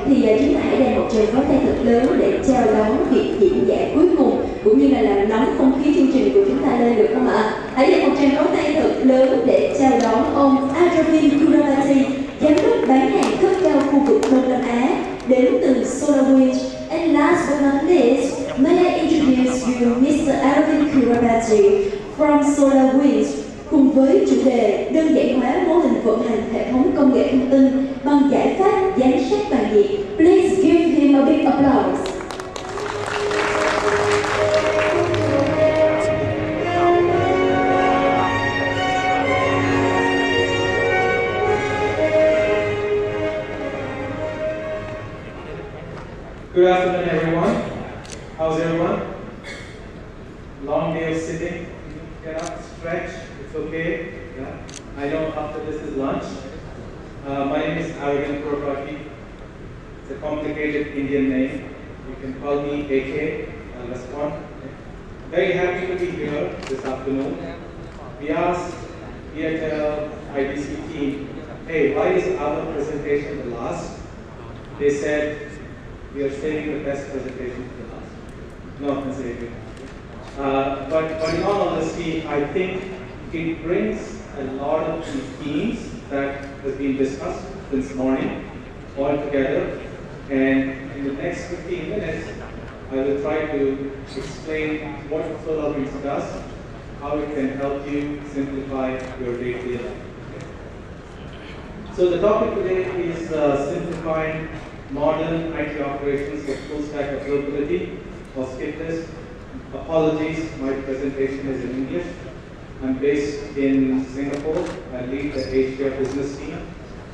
thì chúng ta hãy dành một tràng pháo tay thật lớn để chào đón việc diễn giải cuối cùng cũng như là làm nóng không khí chương trình của chúng ta lên, được không ạ? Hãy dành một tràng pháo tay thật lớn để chào đón ông Aravind Kurapati, giám đốc bán hàng cấp cao khu vực Đông Nam Á đến từ SolarWinds. And last but not least, may I introduce you Mr. Aravind Kurapati from SolarWinds, cùng với chủ đề đơn giản hóa mô hình vận hành hệ thống công nghệ thông tin bằng giải pháp giám sát toàn diện. Please give him a big applause. Good afternoon, everyone. How's everyone? Long day of sitting. Get up, stretch. It's okay. Yeah. I know after this is lunch. My name is Aravind Kurapati. It's a complicated Indian name. You can call me AK. I'll respond. Very happy to be here this afternoon. We asked Viettel IDC team, hey, why is our presentation the last? They said, we are saving the best presentation for the last. Not necessarily. But in all honesty, I think it brings a lot of the themes that has been discussed this morning all together. And in the next 15 minutes, I will try to explain what SolarWinds does, how it can help you simplify your day-to-day life. So the topic today is simplifying modern IT operations with full stack observability or skipless. Apologies, my presentation is in English. I'm based in Singapore. I lead the Asia business team.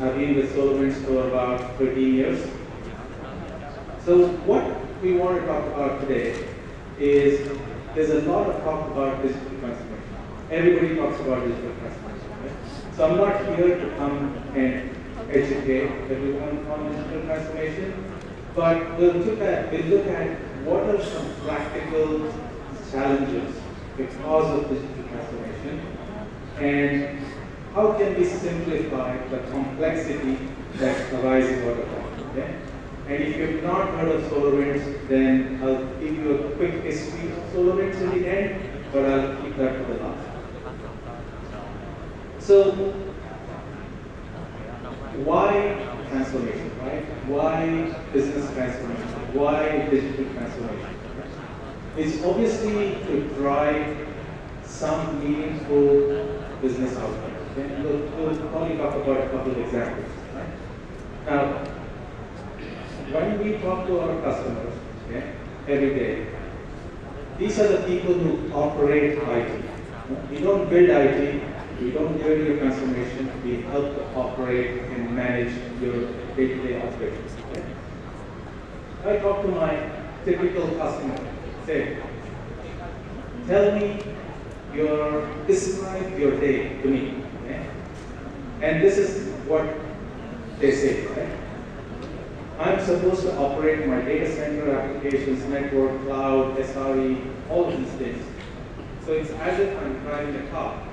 I've been with SolarWinds for about 13 years. So what we want to talk about today is there's a lot of talk about digital transformation. Everybody talks about digital transformation. Right? So I'm not here to come and educate everyone on digital transformation, but we'll look at what are some practical challenges because of digital transformation and how can we simplify the complexity that arises out of that. Okay? And if you've not heard of SolarWinds, then I'll give you a quick history of SolarWinds in the end, but I'll keep that to the last. So, why transformation, right? Why business transformation? Why digital transformation? It's obviously to drive some meaningful business outcomes. Okay? We'll probably talk about a couple of examples. Right? Now, when we talk to our customers, okay, every day, these are the people who operate IT. We don't build IT. We don't do your transformation, we help to operate and manage your day-to-day operations. Okay? I talk to my typical customer, say, tell me describe your day to me. Okay? And this is what they say, right? I'm supposed to operate my data center applications, network, cloud, SRE, all of these things. So it's as if I'm driving a car.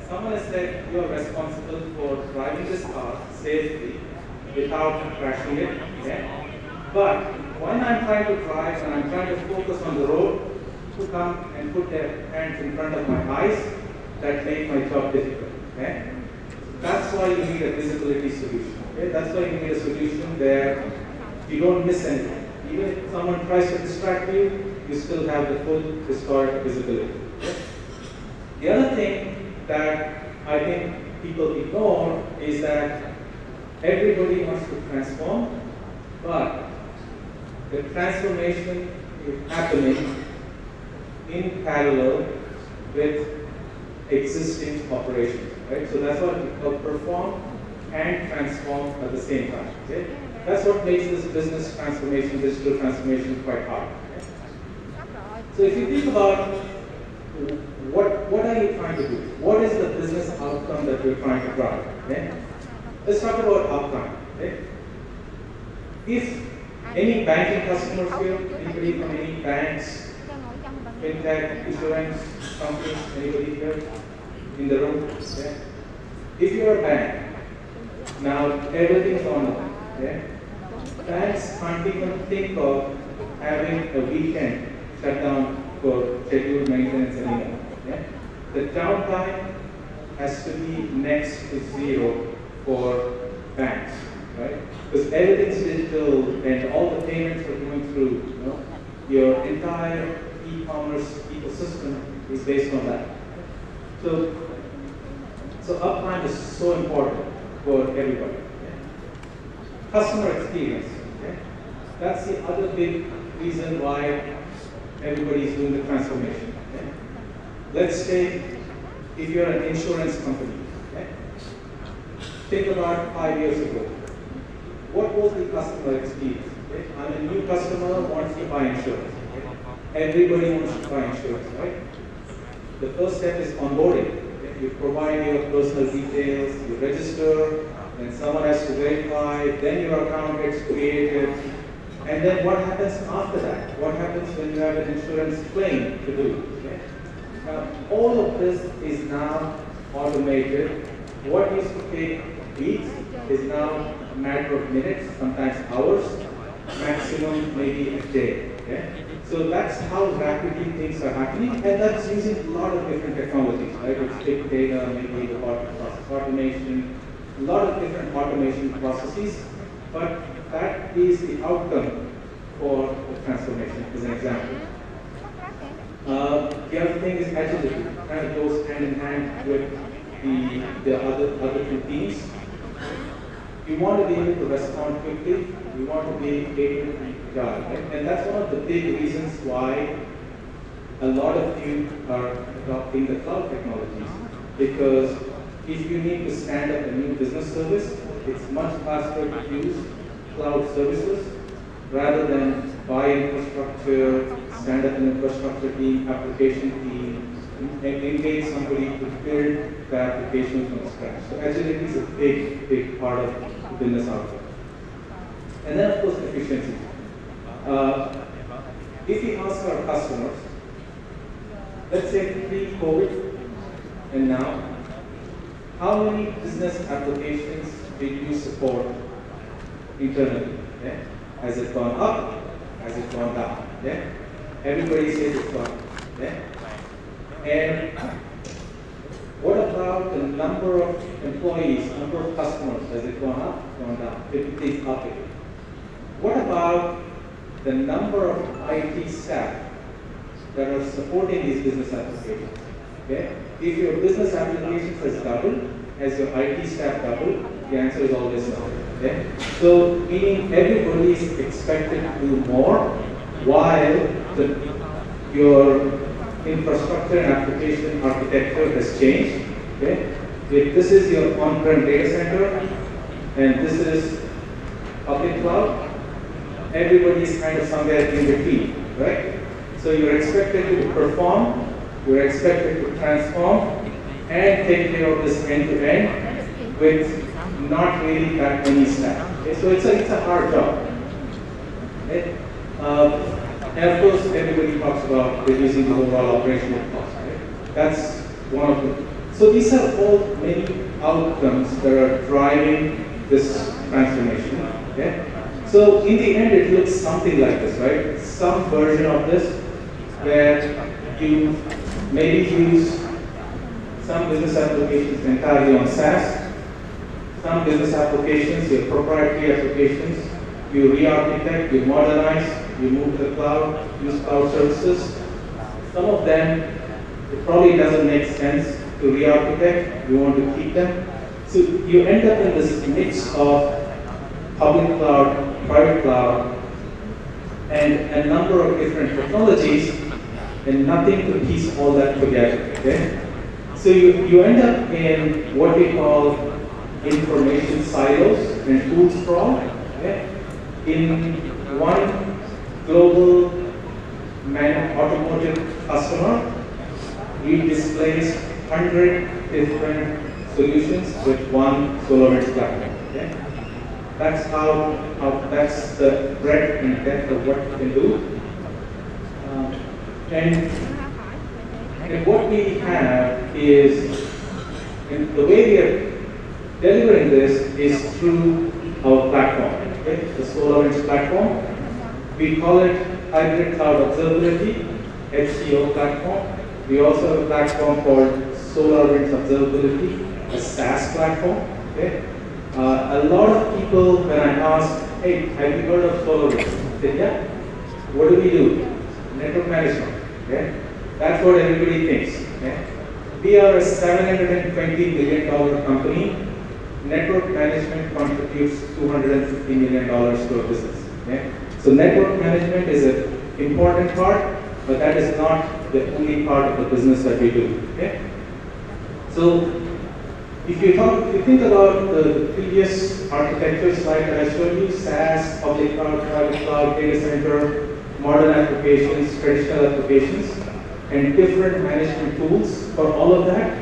Someone has said you are responsible for driving this car safely without crashing it. Okay? But when I'm trying to drive and I'm trying to focus on the road, to come and put their hands in front of my eyes, that make my job difficult. Okay? That's why you need a visibility solution. Okay? That's why you need a solution where you don't miss anything. Even if someone tries to distract you, you still have the full historic visibility. Okay? The other thing that I think people ignore is that everybody wants to transform, but the transformation is happening in parallel with existing operations, right? So that's what we call perform and transform at the same time. Okay? That's what makes this business transformation, digital transformation quite hard. Okay? So if you think about what are you trying to do? What is the business outcome that you're trying to drive? Okay? Let's talk about outcome. Okay? If any banking customers here, anybody from any banks, fintech, insurance companies, anybody here in the room? Okay? If you're a bank, now everything's online. Okay? banks can't even think of having a weekend shut down for scheduled maintenance anymore. Yeah? The downtime has to be next to zero for banks, right? Because everything's digital and all the payments are going through, you know, your entire e-commerce ecosystem is based on that. So uptime is so important for everybody. Yeah? Customer experience. Okay? That's the other big reason why everybody is doing the transformation. Okay? Let's say if you're an insurance company, okay? Think about 5 years ago. What was the customer experience? Okay? I'm a new customer, wants to buy insurance. Okay? Everybody wants to buy insurance, right? The first step is onboarding. Okay? You provide your personal details, you register, then someone has to verify, then your account gets created. And then what happens after that? What happens when you have an insurance claim to do? Okay? Now, all of this is now automated. What used to take weeks is now a matter of minutes, sometimes hours, maximum maybe a day. Okay? So that's how rapidly things are happening, and that's using a lot of different technologies, right? It's big data, maybe the process automation, a lot of different automation processes, but that is the outcome for the transformation, as an example. The other thing is agility. It kind of goes hand in hand with the other two themes. You want to be able to respond quickly. You want to be able to be agile, right? And that's one of the big reasons why a lot of you are adopting the cloud technologies. Because if you need to stand up a new business service, it's much faster to use cloud services rather than buy infrastructure, stand up an infrastructure team, application team, and engage somebody to build the application from scratch. So agility is a big part of the business outcome. And then of course efficiency. If we ask our customers, let's say pre-COVID and now, how many business applications did you support internally? Okay? Has it gone up? Has it gone down? Okay? Everybody says it's gone up. Okay? And what about the number of employees, number of customers? Has it gone up, gone down? Typically it's up again. What about the number of IT staff that are supporting these business applications? Okay? If your business applications has doubled, has your IT staff doubled? The answer is always no. Okay? So, meaning everybody is expected to do more while your infrastructure and application architecture has changed. Okay? If this is your on-prem data center and this is public cloud, everybody is kind of somewhere in between, right? So you're expected to perform, you're expected to transform, and take care of this end-to-end with not really that many staff. Okay? So it's a hard job. Okay? And of course, everybody talks about reducing the overall operational cost. Right? That's one of the. So these are all many outcomes that are driving this transformation. Okay? So in the end, it looks something like this, right? Some version of this where you maybe use some business applications entirely on SaaS, some business applications, your proprietary applications, you re-architect, you modernize, you move to the cloud, use cloud services. Some of them, it probably doesn't make sense to re-architect, you want to keep them. So you end up in this mix of public cloud, private cloud, and a number of different technologies, and nothing to piece all that together. Okay? So you end up in what we call information silos and tool sprawl. Okay? In one global automotive customer, we displaced 100 different solutions with one SolarWinds platform. Okay? That's that's the breadth and depth of what we can do. And what we have is, and the way we are delivering this is through our platform. okay, the SolarWinds platform. We call it Hybrid Cloud Observability, HCO platform. We also have a platform called SolarWinds Observability, a SaaS platform. Okay? A lot of people, when I ask, hey, have you heard of SolarWinds? They say, yeah. What do we do? Network management. Okay? That's what everybody thinks. Okay? We are a $720 billion company. Network management contributes $250 million to our business. Okay? So network management is an important part, but that is not the only part of the business that we do. Okay? So if you think about the previous architecture slide that I showed you, SaaS, public cloud, private cloud, data center, modern applications, traditional applications, and different management tools for all of that,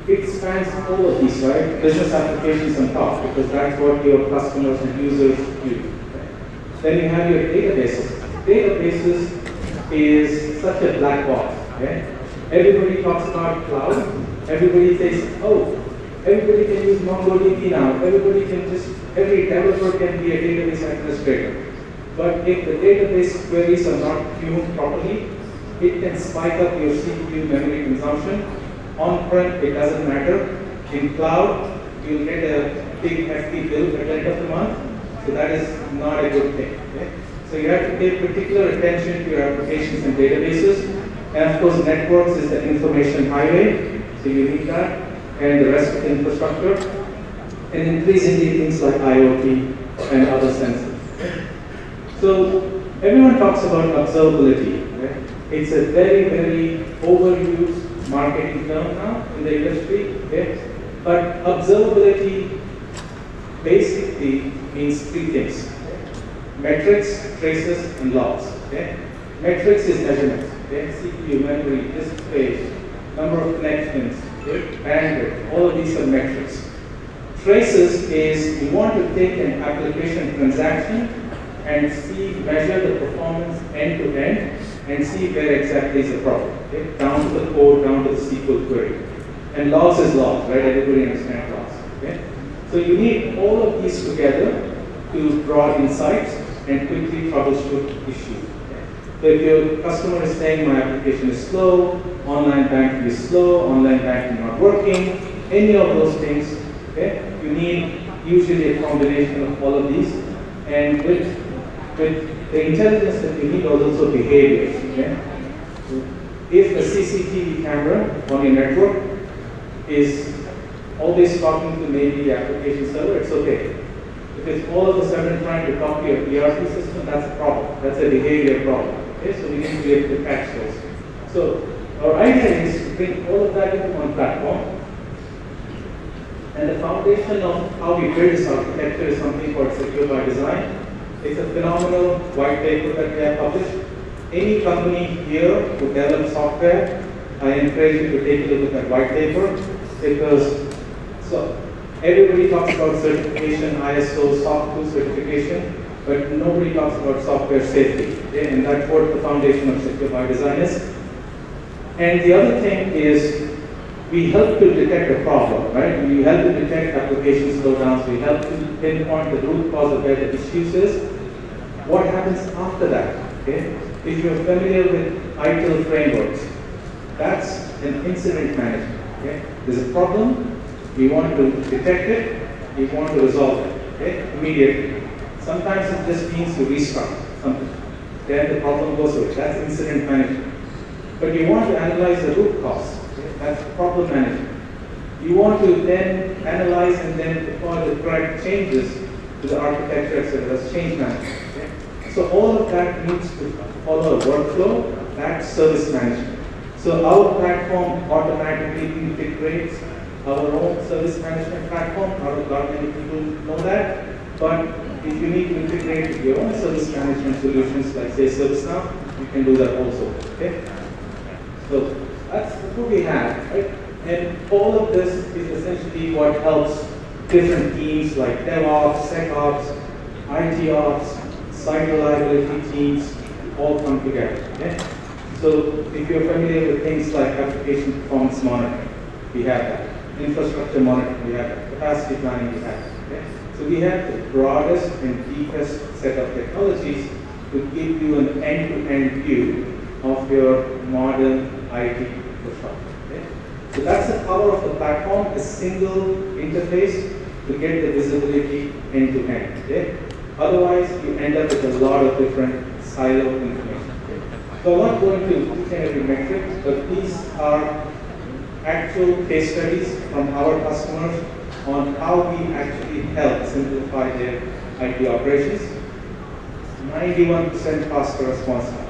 it spans all of these, right? Business applications on top, because that's what your customers and users use. Right? Then you have your databases. Databases is such a black box. Okay? Everybody talks about cloud. Everybody says, oh, everybody can use MongoDB now. Every developer can be a database administrator. But if the database queries are not tuned properly, it can spike up your CPU memory consumption. On-prem, it doesn't matter. In cloud, you'll get a big hefty bill at the end of the month. So that is not a good thing. Okay? So you have to pay particular attention to your applications and databases. And of course, networks is the information highway. So you need that. And the rest of the infrastructure. And increasingly things like IoT and other sensors. So everyone talks about observability. Right? It's a very, very overused marketing term now in the industry. Okay? But observability basically means three things. Metrics, traces, and logs. Okay? Metrics is measurements. Okay? CPU, memory, disk space, number of connections, okay? Bandwidth, all of these are metrics. Traces is you want to take an application transaction and measure the performance end to end and see where exactly is the problem. Okay? Down to the code, down to the SQL query. And logs is logs, right? Everybody understands logs. Okay? So you need all of these together to draw insights and quickly troubleshoot issues. Okay? So if your customer is saying my application is slow, online banking is slow, online banking not working, any of those things, okay? You need usually a combination of all of these. And with the intelligence that you need also behaviors. Okay? If a CCTV camera on your network is always talking to maybe the application server, it's okay. If it's all of a sudden trying to talk to your ERP system, that's a problem. That's a behavior problem. Okay? So we need to be able to catch those. So our idea is to bring all of that into one platform. And the foundation of how we build this architecture is something called Secure by Design. It's a phenomenal white paper that we have published. Any company here who develops software, I encourage you to take a look at that white paper, because everybody talks about certification, ISO, SOC 2 certification, but nobody talks about software safety. Okay? And that's what the foundation of Secure by Design is. And the other thing is, we help to detect a problem, right? We help to detect application slowdowns. We help to pinpoint the root cause of where the issues is. What happens after that? Okay? If you're familiar with ITIL frameworks, that's an incident management. Okay? There's a problem. We want to detect it. We want to resolve it. Okay? Immediately. Sometimes it just means to restart something. Then the problem goes away. That's incident management. But you want to analyze the root cause. That's problem management. You want to then analyze and then deploy the correct changes to the architecture, etc. That's change management. Okay? So all of that needs to follow a workflow. That's service management. So our platform automatically integrates our own service management platform. Not many people know that. But if you need to integrate your own service management solutions, like say ServiceNow, you can do that also. Okay? So that's what we have, right? And all of this is essentially what helps different teams like DevOps, SecOps, IT Ops, site reliability teams all come together. Okay? So if you're familiar with things like application performance monitoring, we have that. infrastructure monitoring, we have capacity planning, we have. Okay? So we have the broadest and deepest set of technologies to give you an end-to-end view of your modern IT infrastructure. Okay? So that's the power of the platform, a single interface to get the visibility end-to-end. Okay? Otherwise, you end up with a lot of different siloed information. Okay? So I'm not going to each and every metric, but these are actual case studies from our customers on how we actually help simplify their IT operations. 91% faster response time.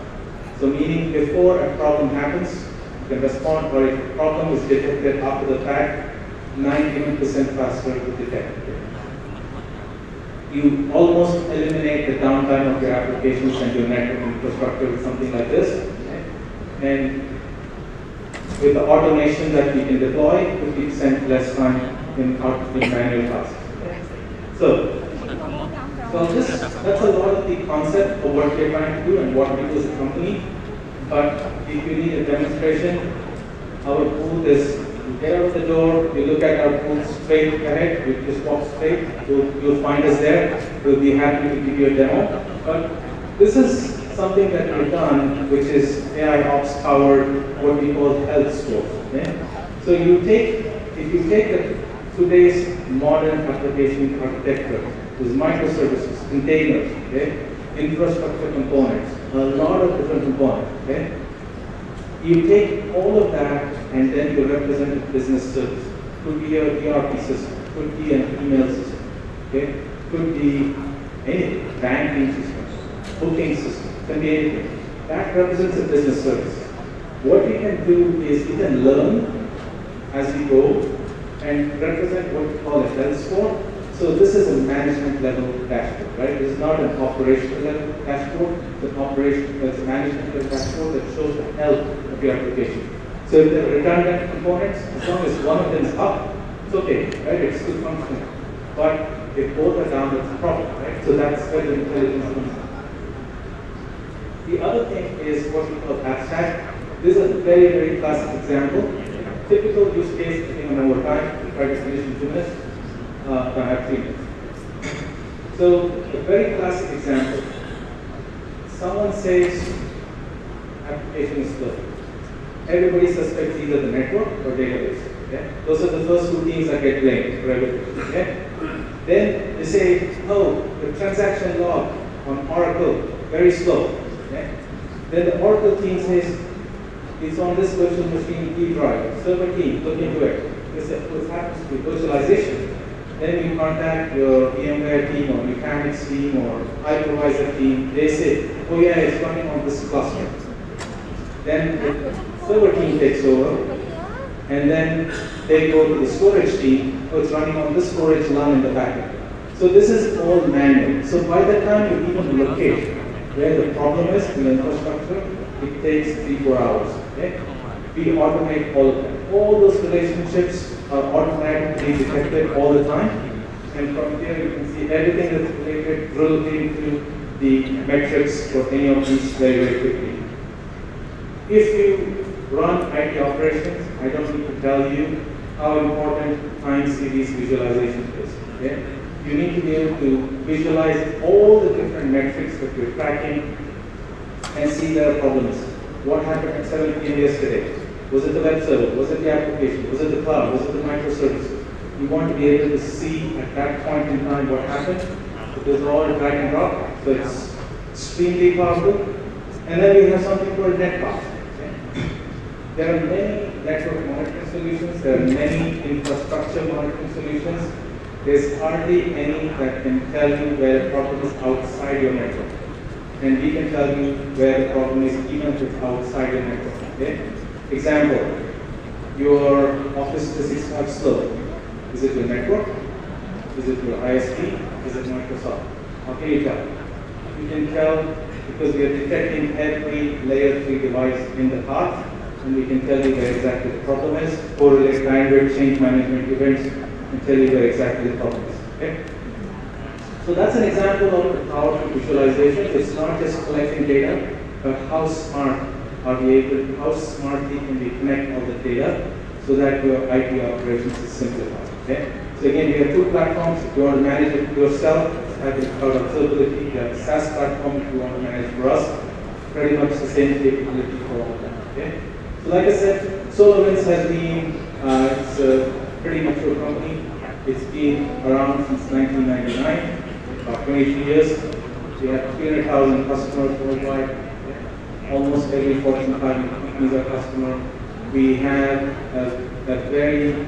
So meaning before a problem happens, you can respond, or if a problem is detected after the fact, 91% faster to detect. You almost eliminate the downtime of your applications and your network infrastructure with something like this. And with the automation that we can deploy, 50% less time in manual tasks. So that's a lot of the concept of what we're trying to do and what we do as a company. But if you need a demonstration, our booth is, you get out of the door, you look at our booth straight ahead, you just walk straight, you'll find us there. We'll be happy to give you a demo. But this is something that we've done, which is AI ops powered, what we call health scores. Okay? So if you take today's modern application architecture, there's microservices, containers, okay? Infrastructure components, a lot of different components. Okay? You take all of that and then you represent a business service. Could be an ERP system, could be an email system, okay? Could be anything, banking system, booking system, can be anything. That represents a business service. What we can do is we can learn as we go and represent what we call a health score. So this is a management level dashboard, right? This is not an operational level dashboard. It's a management level dashboard that shows the health of your application. So if there are redundant components, as long as one of them is up, it's okay, right? It's still functioning. But if both are down, it's a problem, right? So that's where the intelligence comes in. The other thing is what we call abstract. This is a very, very classic example. Typical use case, I think on our time, we try to finish in 2 minutes. I have 3 minutes. So, a very classic example. Someone says application is slow. Everybody suspects either the network or database. Okay? Those are the first 2 teams that get blamed for everything. Okay? Then they say, oh, the transaction log on Oracle, very slow. Okay? Then the Oracle team says, it's on this virtual machine D drive. Server team, look into it. They say, what happens to virtualization? Then you contact your VMware team or Mechanics team or hypervisor team. They say, oh yeah, it's running on this cluster. Then the server team takes over, and then they go to the storage team. Oh, it's running on this storage LUN in the backend. So this is all manual. So by the time you even locate where the problem is in the infrastructure, it takes 3-4 hours. Okay? We automate all of that. All those relationships are automatically detected all the time. And from here you can see everything that's related, drill into the metrics for any of these very, very quickly. If you run IT operations, I don't need to tell you how important time series visualization is. Okay? You need to be able to visualize all the different metrics that you're tracking and see their problems. What happened at 7 p.m. yesterday? Was it the web server? Was it the application? Was it the cloud? Was it the microservices? You want to be able to see at that point in time what happened. It is all drag and drop, so it's extremely powerful. And then we have something called NetPath. Okay? There are many network monitoring solutions. There are many infrastructure monitoring solutions. There's hardly any that can tell you where the problem is outside your network. And we can tell you where the problem is even if it's outside your network. Okay? Example, your Office 365 slow. Is it your network? Is it your ISP? Is it Microsoft? How can you tell? You can tell because we are detecting every layer 3 device in the path, and we can tell you where exactly the problem is, correlate bandwidth, change management events, and tell you where exactly the problem is. Okay? So that's an example of the powerful visualization. It's not just collecting data, but how smart are we able, how smartly can we connect all the data so that your IT operations is simplified. Okay? So again, we have two platforms. If you want to manage it yourself, have the cloud observability. We have a SaaS platform if you want to manage for us. Pretty much the same capability for all of that. Okay? So like I said, SolarWinds has been it's a pretty mature company. It's been around since 1999, about 22 years. We have 300,000 customers worldwide. Almost every Fortune 500 company is our customer. We have a very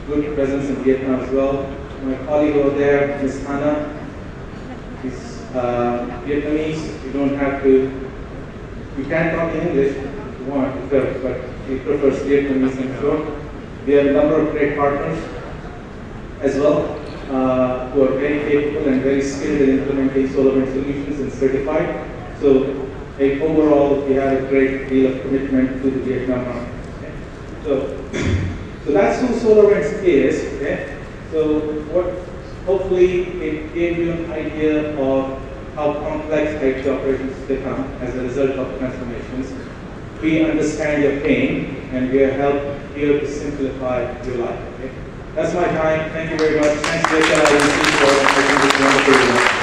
good presence in Vietnam as well. My colleague over there, Ms. Hannah, is Vietnamese. You don't have to, you can talk in English if you want, but he prefers Vietnamese, I'm sure. We have a number of great partners as well, who are very capable and very skilled in implementing SolarWinds solutions and certified. So overall, we have a great deal of commitment to the Vietnam market. Okay? So that's who SolarWinds is. Okay? So hopefully it gave you an idea of how complex IT operations become as a result of transformations. We understand your pain, and we are here to simplify your life. Okay? That's my time. Thank you very much. Thanks, Viettel IDC, for this wonderful event.